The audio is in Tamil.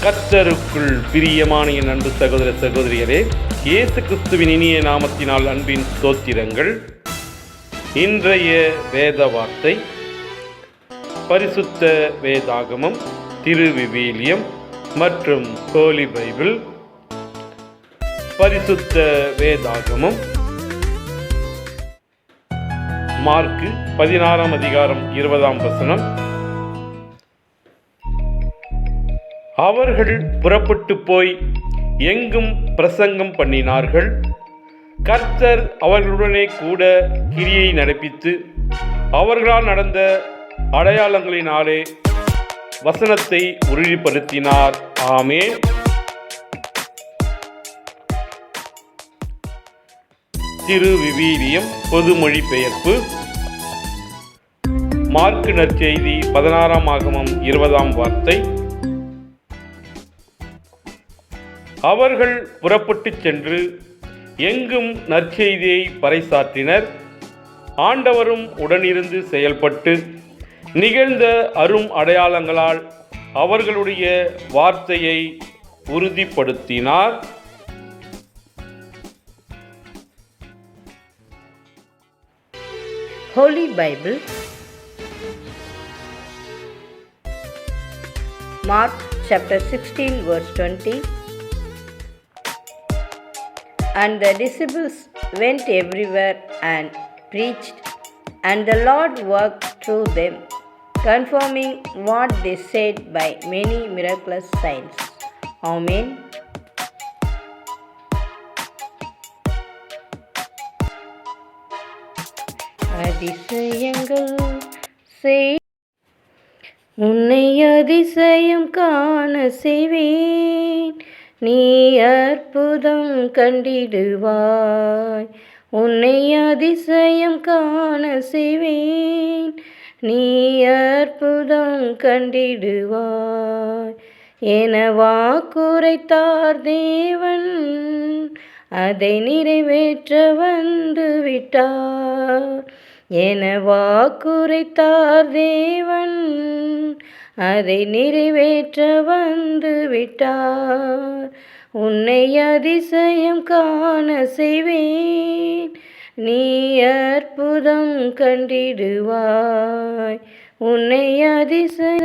கர்த்தருக்குள் பிரியமான என் அன்பு சகோதர சகோதரிகளே, இயேசு கிறிஸ்துவின் இனிய நாமத்தினால் அன்பின் ஸ்தோத்திரங்கள். இன்றைய வேத வார்த்தை பரிசுத்த வேதாகமம், திருவிவிலியம் மற்றும் ஹோலி பைபிள். பரிசுத்த வேதாகமம் மார்க்கு 16 அதிகாரம் 20 அவர்கள் புறப்பட்டு போய் எங்கும் பிரசங்கம் பண்ணினார்கள். கர்த்தர் அவர்களுடனே கூட கிரியை நடப்பித்து அவர்களால் நடந்த அடையாளங்களினாலே வசனத்தை உறுதிப்படுத்தினார். ஆமென். திருவிவிலியம் பொதுமொழி பெயர்ப்பு. மார்க்கு நற்செய்தி 16 ஆகமம் 20 அவர்கள் புறப்பட்டுச் சென்று எங்கும் நற்செய்தியை பறைசாற்றினர். ஆண்டவரும் உடனிருந்து செயல்பட்டு நிகழ்ந்த அரும் அடையாளங்களால் அவர்களுடைய வார்த்தையை உறுதிப்படுத்தினார். Holy Bible, Mark chapter 16 verse 20. And the disciples went everywhere and preached, and the Lord worked through them, confirming what they said by many miraculous signs. Amen. அதிசயங்கள் செய் உன்னை அதிசயம் காண செய்வேன், நீ அற்புதம் கண்டிடுவாய். உன்னை அதிசயம் காண செய்வேன், நீ அற்புதம் கண்டிடுவாய். என வாக்குரைத்தார் தேவன், அதை நிறைவேற்ற வந்து விட்டார். என வாக்குரைத்தார் தேவன், அதை நிறைவேற்ற வந்து விட்டார். உன்னை அதிசயம் காண செய்வேன், நீ அற்புதம் கண்டிடுவாய். உன்னை அதிசயம்